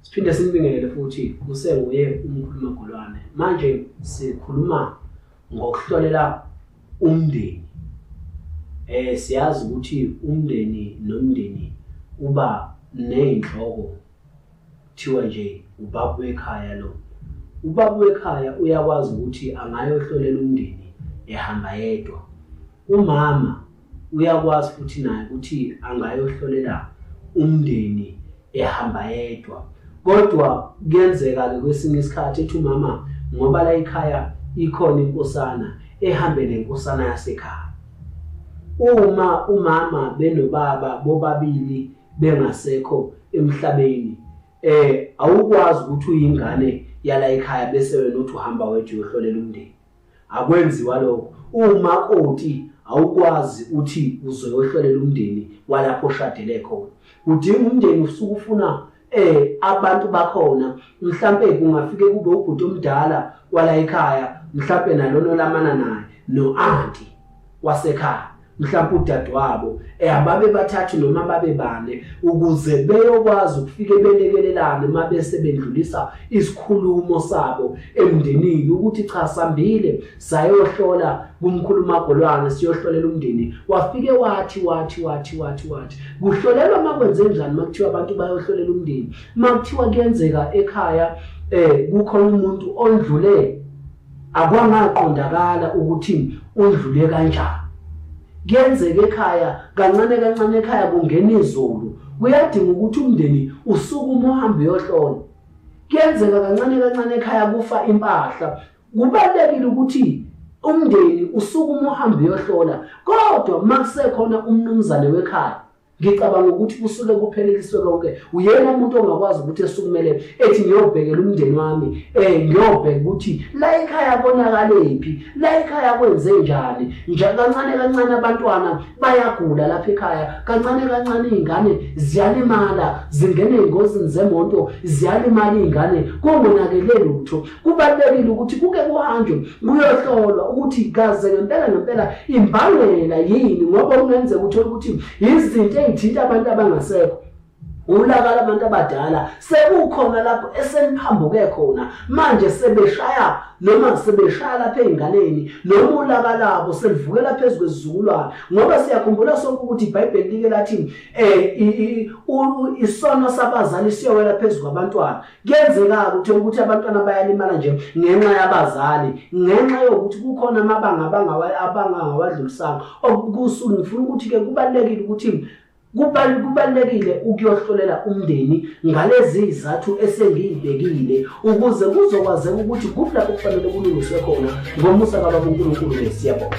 Siphinde sinibingelele futhi kusenguye umkhulumagolwane. Manje sikhuluma ngokuhlolela umndeni. Siyazi ukuthi umndeni nomndeni uba nezinhloko kuthiwa nje ubaba wekhaya lo. Ubaba wekhaya uyakwazi ukuthi angayohlolela umndeni ehamba yedwa. Umama uyakwazi futhi naye ukuthi angayohlolela umndeni ehamba yedwa. Kodwa kuyenzeka-ke kwesinye isikhathi ethi umama ngoba la ekhaya ikhona inkosana ehambe nenkosana yasekhaya. Uma umama benobaba bobabili bengasekho emhlabeni, awukwazi ukuthi uyingane yala ekhaya bese wena uthi uhamba wedwa uyohlolela umndeni. Akwenziwa lokho. Umakoti awukwazi uthi uzoyohlolela umndeni walapho oshadele khona. Udinga umndeni usuke ufuna abantu bakhona, mhlambe kungafike kube ubhuti omdala wala ekhaya, mhlambe nalono lamana naye no-auntie wasekhaya, mhlambe udadewabo, ababe bathathu noma babe bane ukuze beyokwazi ukufike belekelelane mabese bendlulisa isikhulumo sabo emndenini ukuthi cha sambile sayohlola kumkhulumagolwane siyohlolela umndeni. Wafike wathi kuhlolelwa makwenze njani makuthiwa abantu bayohlolela umndeni? Makuthiwa kuyenzeka ekhaya kukhona umuntu ondlule akwangaqondakala ukuthi undlule kanjani. Kuyenzeka ekhaya kancane ekhaya kungena izulu, kuyadinga ukuthi umndeni usukume uhambe uyohlola. Kuyenzeka kancane ekhaya kufa impahla, kubalekile ukuthi umndeni usukume uhambe uyohlola. Kodwa makusekhona umnumzane wekhaya, ngicabanga ukuthi kusuke kupheleliswe konke. Uyena umuntu ongakwazi ukuthi esukumele ethi ngiyobhekela umndeni wami, ngiyobheka ukuthi la ekhaya konakalephi, la ekhaya kwenze njani. Kancane abantwana bayagula lapha ekhaya, kancane izingane ziyalimala, zingena ezingozini zemoto, ziyalimala izingane, kungonakele lutho. Kubalekile ukuthi kuke kuhanjwe kuyohlolwa ukuthi kaze ngempela imbangela yini, ngoba kungenzeka ukuthi izinto ezithinta abantu abangasekho, ulaka labantu abadala sekukhona lapho eseniphambuke khona. Manje sebeshaya lapha ezinganeni, noma ulaka labo selivukela phezulu kwesizukulwane, ngoba siyakhumbula sonke ukuthi iBhayibheli like lathi isono sabazali siyowela phezulu kwabantwana. Kuyenzeka ukuthi abantwana bayalimala nje ngenxa yabazali, ngenxa yokuthi kukhona amabanga abangawadlulisanga. Okusuke ngifuna ukuthi ke kubalekile ukuthi kubalekile ukuyohlolela umndeni ngalezi izathu esengiyibekile ukuze kuzokwazeka ukuthi kuphi lapho kufanele kulungiswe khona ngomusa kaBaba uNkulunkulu. Siyabonga.